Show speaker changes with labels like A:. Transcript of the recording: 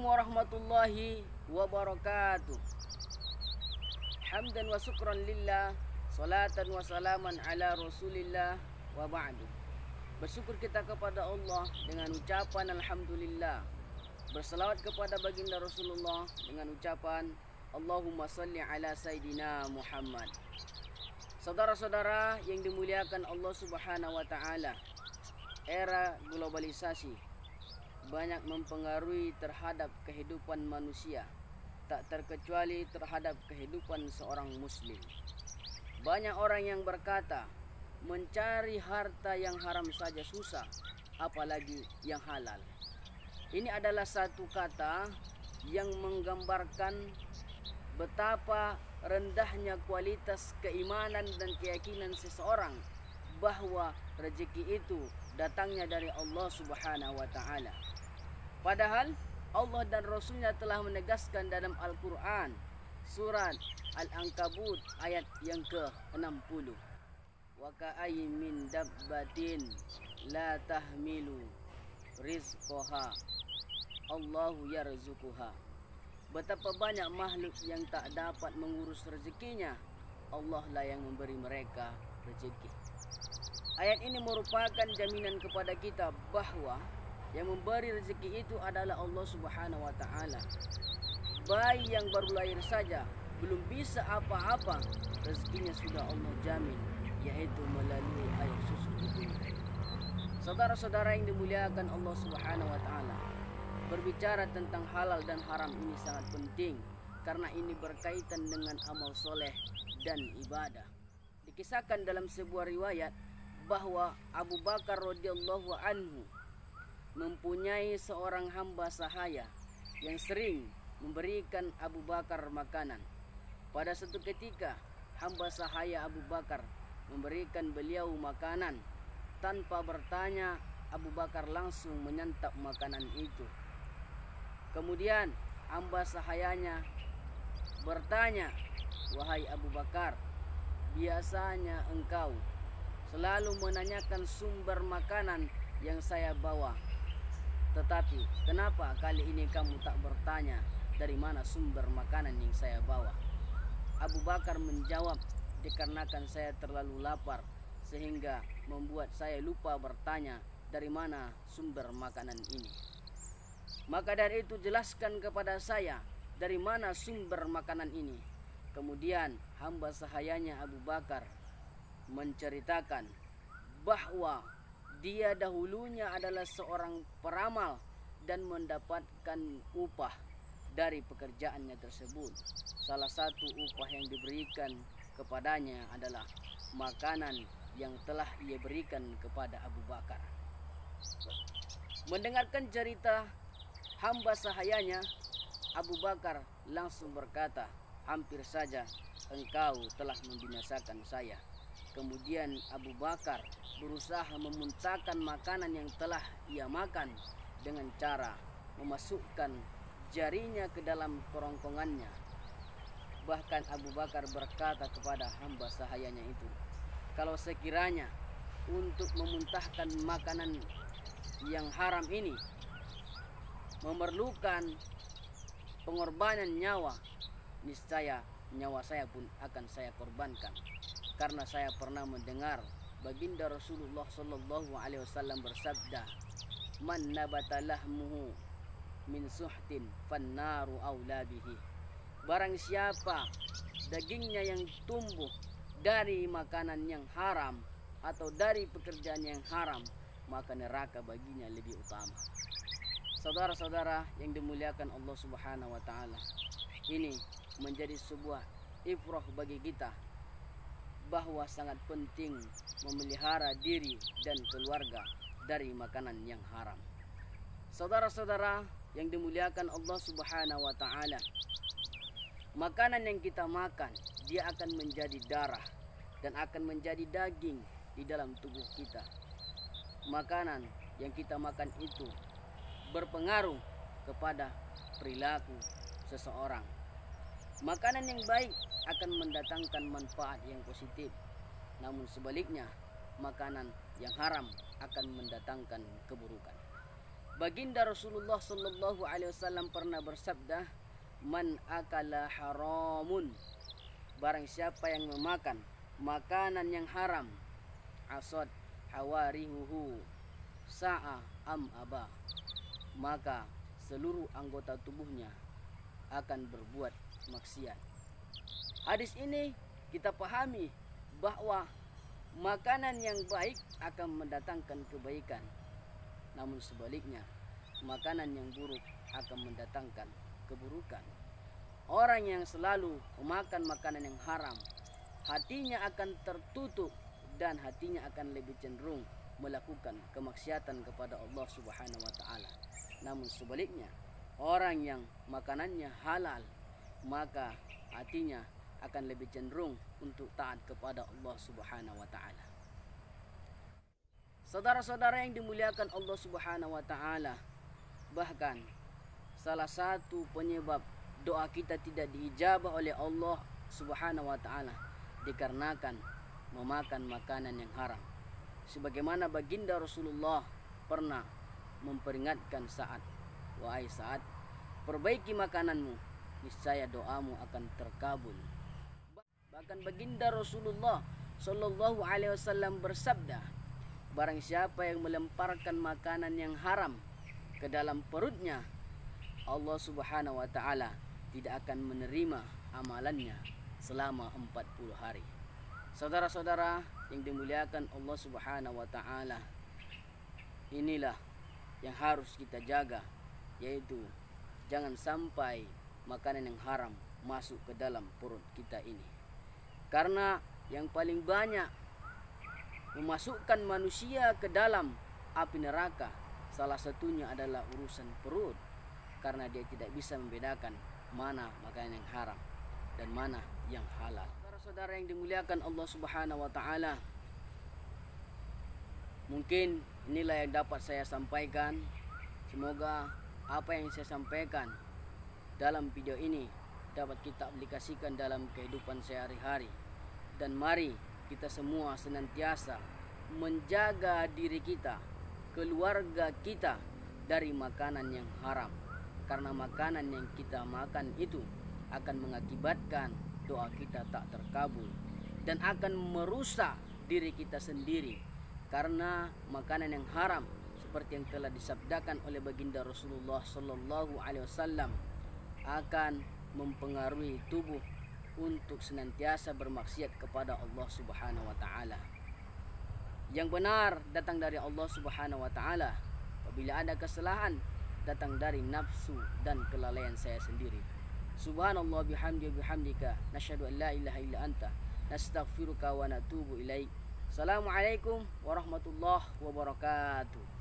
A: warahmatullahi wabarakatuh. Hamdan wa syukran lillah, salatan wa salaman ala rasulillah, wa ba'du. Bersyukur kita kepada Allah dengan ucapan alhamdulillah. Berselawat kepada baginda Rasulullah dengan ucapan Allahumma salli ala Sayyidina Muhammad. Saudara-saudara yang dimuliakan Allah Subhanahu wa taala, era globalisasi banyak mempengaruhi terhadap kehidupan manusia, tak terkecuali terhadap kehidupan seorang muslim. Banyak orang yang berkata, mencari harta yang haram saja susah, apalagi yang halal. Ini adalah satu kata yang menggambarkan betapa rendahnya kualitas keimanan dan keyakinan seseorang bahwa rezeki itu datangnya dari Allah Subhanahu wa taala. Padahal Allah dan Rasulnya telah menegaskan dalam Al-Quran surat Al-Ankabut ayat yang ke-60. Wa ka'ayyin min dabbatin la tahmilu rizqaha Allahu yarzuquha. Betapa banyak makhluk yang tak dapat mengurus rezekinya, Allah lah yang memberi mereka rezeki. Ayat ini merupakan jaminan kepada kita bahwa yang memberi rezeki itu adalah Allah Subhanahu wa taala. Bayi yang baru lahir saja belum bisa apa-apa, rezekinya sudah Allah jamin, yaitu melalui air susu ibunya. Saudara-saudara yang dimuliakan Allah Subhanahu wa taala, berbicara tentang halal dan haram ini sangat penting karena ini berkaitan dengan amal soleh dan ibadah. Dikisahkan dalam sebuah riwayat bahwa Abu Bakar radhiyallahu anhu mempunyai seorang hamba sahaya yang sering memberikan Abu Bakar makanan. Pada suatu ketika, hamba sahaya Abu Bakar memberikan beliau makanan. Tanpa bertanya, Abu Bakar langsung menyantap makanan itu. Kemudian hamba sahayanya bertanya, "Wahai Abu Bakar, biasanya engkau selalu menanyakan sumber makanan yang saya bawa. Tetapi kenapa kali ini kamu tak bertanya dari mana sumber makanan yang saya bawa?" Abu Bakar menjawab, "Dikarenakan saya terlalu lapar sehingga membuat saya lupa bertanya dari mana sumber makanan ini. Maka dari itu jelaskan kepada saya dari mana sumber makanan ini." Kemudian hamba sahayanya Abu Bakar menceritakan bahwa dia dahulunya adalah seorang peramal dan mendapatkan upah dari pekerjaannya tersebut. Salah satu upah yang diberikan kepadanya adalah makanan yang telah ia berikan kepada Abu Bakar. Mendengarkan cerita hamba sahayanya, Abu Bakar langsung berkata, "Hampir saja engkau telah membinasakan saya." Kemudian Abu Bakar berusaha memuntahkan makanan yang telah ia makan dengan cara memasukkan jarinya ke dalam kerongkongannya. Bahkan Abu Bakar berkata kepada hamba sahayanya itu, "Kalau sekiranya untuk memuntahkan makanan yang haram ini memerlukan pengorbanan nyawa, niscaya nyawa saya pun akan saya korbankan. Karena saya pernah mendengar baginda Rasulullah sallallahu alaihi wasallam bersabda, man nabata lahmuhu min suhtin fannaru aula bihi." Barang siapa dagingnya yang tumbuh dari makanan yang haram atau dari pekerjaan yang haram, maka neraka baginya lebih utama. Saudara-saudara yang dimuliakan Allah Subhanahu wa taala, ini menjadi sebuah ibrah bagi kita bahwa sangat penting memelihara diri dan keluarga dari makanan yang haram. Saudara-saudara yang dimuliakan Allah Subhanahu wa taala, makanan yang kita makan dia akan menjadi darah dan akan menjadi daging di dalam tubuh kita. Makanan yang kita makan itu berpengaruh kepada perilaku seseorang. Makanan yang baik akan mendatangkan manfaat yang positif, namun sebaliknya makanan yang haram akan mendatangkan keburukan. Baginda Rasulullah sallallahu alaihi wasallam pernah bersabda, "Man akala haramun." Barang siapa yang memakan makanan yang haram, asad hawarihuhu sa'a am aba, maka seluruh anggota tubuhnya akan berbuat maksiat. Hadis ini kita pahami bahwa makanan yang baik akan mendatangkan kebaikan, namun sebaliknya makanan yang buruk akan mendatangkan keburukan. Orang yang selalu memakan makanan yang haram, hatinya akan tertutup dan hatinya akan lebih cenderung melakukan kemaksiatan kepada Allah Subhanahu wa taala. Namun sebaliknya, orang yang makanannya halal, maka hatinya akan lebih cenderung untuk taat kepada Allah Subhanahu wa taala. Saudara-saudara yang dimuliakan Allah Subhanahu wa taala, bahkan salah satu penyebab doa kita tidak diijabah oleh Allah Subhanahu wa taala dikarenakan memakan makanan yang haram. Sebagaimana baginda Rasulullah pernah memperingatkan Sa'ad, "Wahai Sa'ad, perbaiki makananmu, niscaya doamu akan terkabul." Bahkan baginda Rasulullah sallallahu alaihi wasallam bersabda, barang siapa yang melemparkan makanan yang haram ke dalam perutnya, Allah Subhanahu wa taala tidak akan menerima amalannya selama 40 hari. Saudara-saudara yang dimuliakan Allah Subhanahu wa taala, inilah yang harus kita jaga, yaitu jangan sampai makanan yang haram masuk ke dalam perut kita ini. Karena yang paling banyak memasukkan manusia ke dalam api neraka, salah satunya adalah urusan perut, karena dia tidak bisa membedakan mana makanan yang haram dan mana yang halal. Saudara-saudara yang dimuliakan Allah Subhanahu wa taala, mungkin inilah yang dapat saya sampaikan. Semoga apa yang saya sampaikan dalam video ini dapat kita aplikasikan dalam kehidupan sehari-hari. Dan mari kita semua senantiasa menjaga diri kita, keluarga kita dari makanan yang haram. Karena makanan yang kita makan itu akan mengakibatkan doa kita tak terkabul dan akan merusak diri kita sendiri. Karena makanan yang haram seperti yang telah disabdakan oleh baginda Rasulullah sallallahu alaihi wasallam akan mempengaruhi tubuh untuk senantiasa bermaksiat kepada Allah Subhanahu wa taala. Yang benar datang dari Allah Subhanahu wa taala. Apabila ada kesalahan datang dari nafsu dan kelalaian saya sendiri. Subhanallah bihamdika nasyhadu an la ilaha illa anta nastaghfiruka wa natubu ilaik. Assalamualaikum warahmatullahi wabarakatuh.